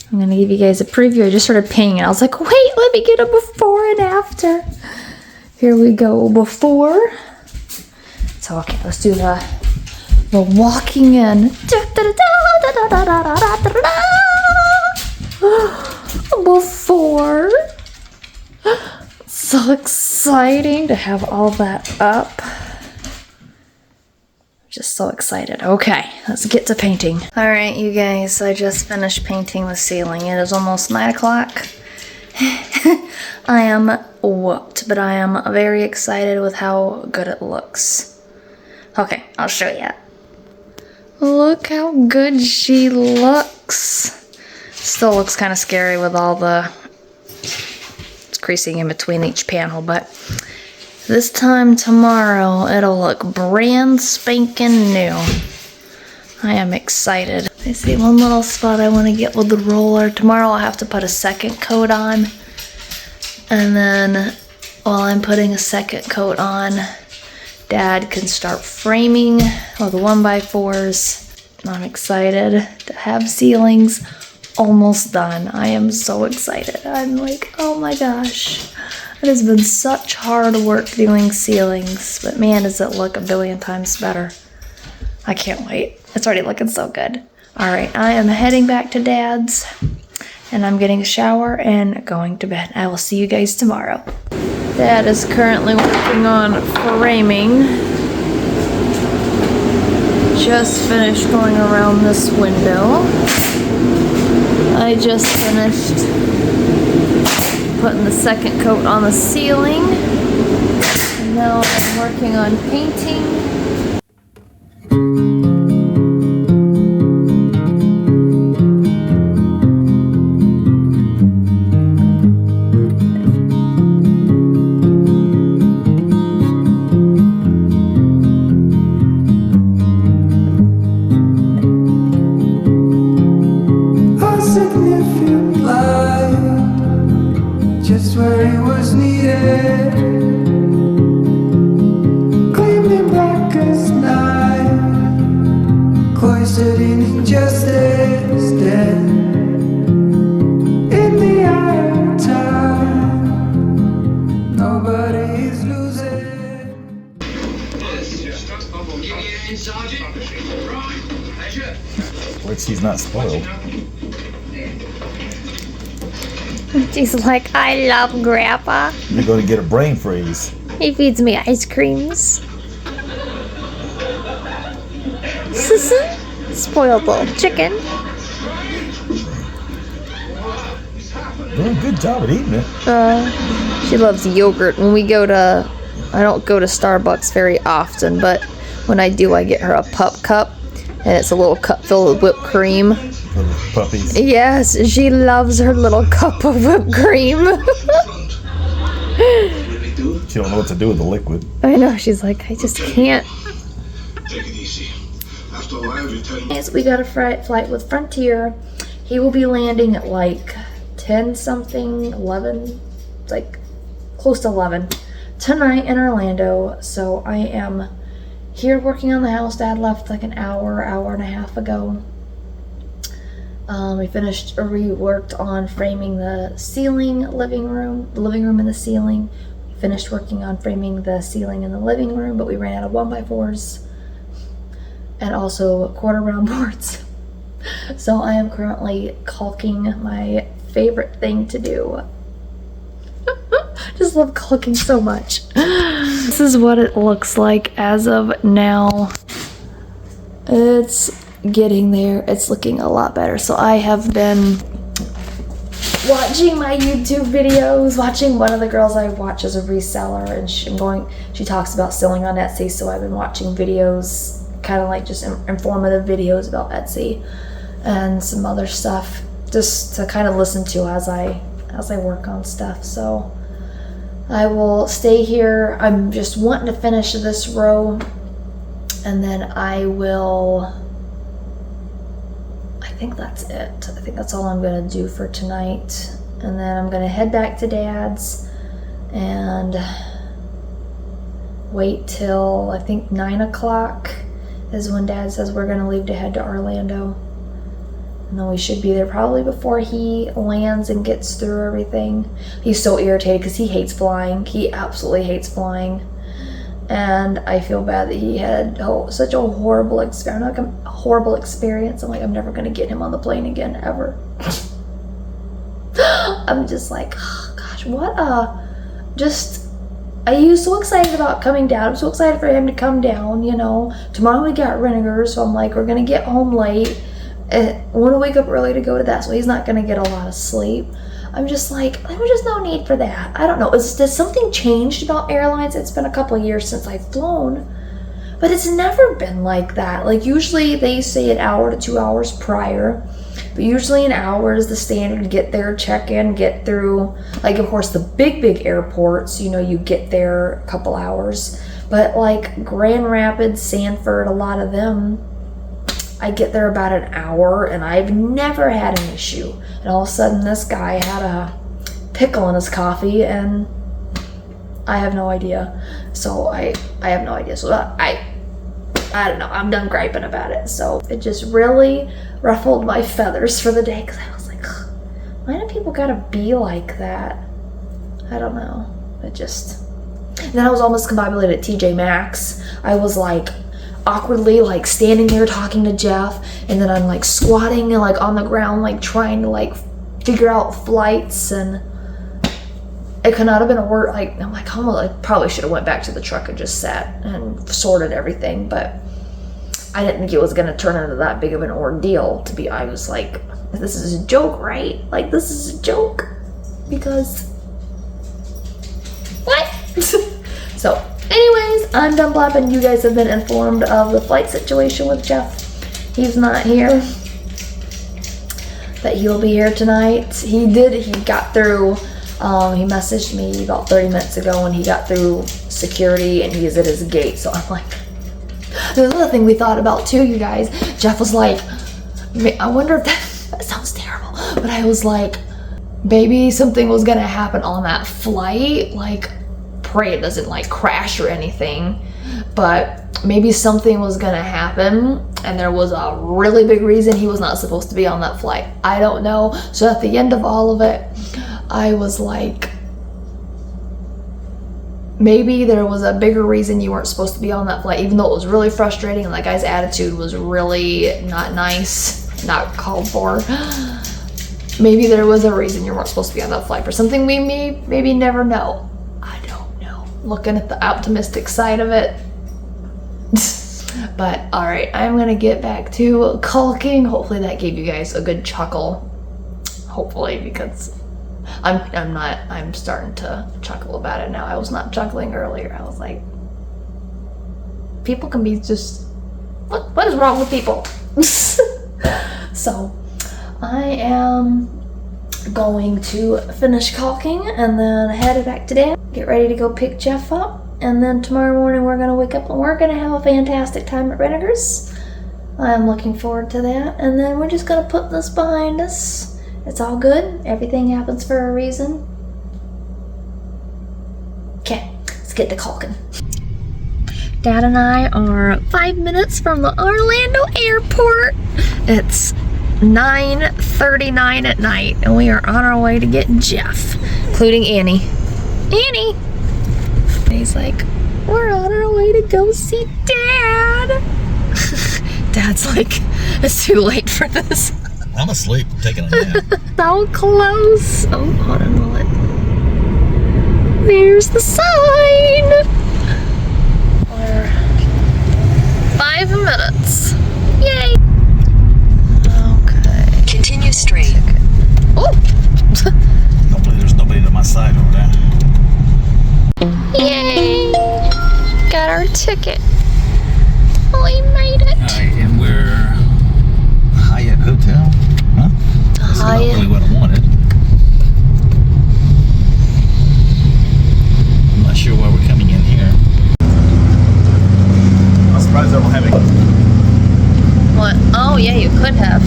I'm gonna give you guys a preview. I just started painting. I was like, wait, let me get a before and after. Here we go, before. So okay, let's do the walking in. Before. So exciting to have all that up. Just so excited. Okay, let's get to painting. All right, you guys, I just finished painting the ceiling. It is almost 9 o'clock. I am whooped, but I am very excited with how good it looks. Okay, I'll show you. Look how good she looks. Still looks kind of scary with all the creasing in between each panel, but this time tomorrow it'll look brand spanking new. I am excited. I see one little spot I want to get with the roller. Tomorrow I'll have to put a second coat on, and then while I'm putting a second coat on, Dad can start framing with the 1x4s. I'm excited to have ceilings almost done. I am so excited. I'm like, oh my gosh. It has been such hard work doing ceilings, but man, does it look a billion times better. I can't wait. It's already looking so good. All right, I am heading back to Dad's, and I'm getting a shower and going to bed. I will see you guys tomorrow. Dad is currently working on framing. Just finished going around this window. I just finished putting the second coat on the ceiling. And now I'm working on painting. Just where he was needed, gleaming black as night, cloistered in injustice, dead in the eye of time. Nobody is losing. Like she's not spoiled. She's like, I love Grandpa. You're going to get a brain freeze. He feeds me ice creams. Spoiled little chicken. Doing a good job at eating it. She loves yogurt. When we go to, I don't go to Starbucks very often, but when I do, I get her a pup cup, and it's a little cup filled with whipped cream. For the puppies. Yes, she loves her little cup of whipped cream. She don't know what to do with the liquid. I know, she's like, I just can't. Take it easy. After a while, you tell me. Yes, we got a flight with Frontier. He will be landing at like 10 something, 11, like close to 11 tonight in Orlando. So I am here working on the house. Dad left like an hour and a half ago. We worked on framing the ceiling, the living room and the ceiling. We finished working on framing the ceiling in the living room, but we ran out of 1x4s and also quarter round boards. So I am currently caulking, my favorite thing to do. Just love caulking so much. This is what it looks like as of now. It's getting there. It's looking a lot better. So I have been watching my YouTube videos, watching one of the girls I watch as a reseller, and she talks about selling on Etsy, so I've been watching videos, kind of like just informative videos about Etsy and some other stuff, just to kind of listen to as I work on stuff. So I will stay here. I'm just wanting to finish this row, and then I think that's it. I think that's all I'm gonna do for tonight. And then I'm gonna head back to Dad's and wait till I think 9 o'clock is when Dad says we're gonna leave to head to Orlando. And then we should be there probably before he lands and gets through everything. He's so irritated because he hates flying. He absolutely hates flying. And I feel bad that he had such a horrible experience. I'm like, I'm never gonna get him on the plane again, ever. I'm just like, oh, gosh, he was so excited about coming down. I'm so excited for him to come down, you know. Tomorrow we got Renninger, so I'm like, we're gonna get home late. I want to wake up early to go to that, so he's not gonna get a lot of sleep. I'm just like, there was just no need for that. I don't know. Has something changed about airlines? It's been a couple of years since I've flown, but it's never been like that. Like, usually they say an hour to 2 hours prior, but usually an hour is the standard to get there, check in, get through. Like, of course, the big airports, you know, you get there a couple hours, but like Grand Rapids, Sanford, a lot of them, I get there about an hour, and I've never had an issue. And all of a sudden, this guy had a pickle in his coffee, and I have no idea. So I have no idea. So I don't know. I'm done griping about it. So it just really ruffled my feathers for the day, because I was like, why do people gotta be like that? I don't know. It just. And then I was almost combobulated at TJ Maxx. I was like, awkwardly like standing there talking to Jeff, and then I'm like squatting and like on the ground, like trying to like figure out flights, and it could not have been a word. Like, I'm like, oh, I probably should have went back to the truck and just sat and sorted everything, but I didn't think it was gonna turn into that big of an ordeal. I was like, this is a joke, right? Like, this is a joke, because what? So anyways, I'm done blabbing. You guys have been informed of the flight situation with Jeff. He's not here, but he'll be here tonight. He got through, he messaged me about 30 minutes ago, and he got through security, and he is at his gate. So I'm like, there's another thing we thought about too, you guys. Jeff was like, I wonder if that sounds terrible, but I was like, maybe something was gonna happen on that flight, like, pray it doesn't like crash or anything, but maybe something was gonna happen, and there was a really big reason he was not supposed to be on that flight. I don't know. So at the end of all of it, I was like, maybe there was a bigger reason you weren't supposed to be on that flight, even though it was really frustrating and that guy's attitude was really not nice, not called for. Maybe there was a reason you weren't supposed to be on that flight for something we may maybe never know. Looking at the optimistic side of it. But all right, I'm gonna get back to caulking. Hopefully that gave you guys a good chuckle. Hopefully, because I'm starting to chuckle about it now. I was not chuckling earlier. I was like, people can be just, what is wrong with people? So I am going to finish caulking and then head back to Dad, get ready to go pick Jeff up, and then tomorrow morning we're gonna wake up and we're gonna have a fantastic time at Renninger's. I'm looking forward to that, and then we're just gonna put this behind us. It's all good. Everything happens for a reason. Okay, let's get to caulking. Dad and I are 5 minutes from the Orlando airport. It's 9:39 at night, and we are on our way to get Jeff, including Annie. Annie! And he's like, we're on our way to go see Dad. Dad's like, it's too late for this. I'm asleep. I'm taking a nap. So close. Oh, hold on a moment. There's the sign. We're 5 minutes. Yay! continue straight. Oh! Hopefully there's nobody to my side over there. Yay! Got our ticket. We made it. Alright, and we're Hyatt Hotel. Huh? That's not Hyatt. really what I wanted. I'm not sure why we're coming in here. I'm surprised I don't have any. What? Oh, yeah, you could have.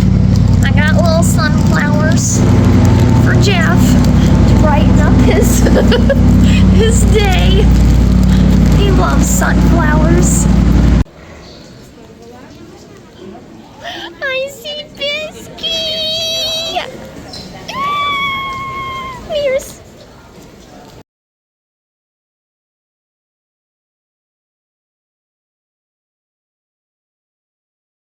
I got little sunflowers for Jeff to brighten up his his day. He loves sunflowers.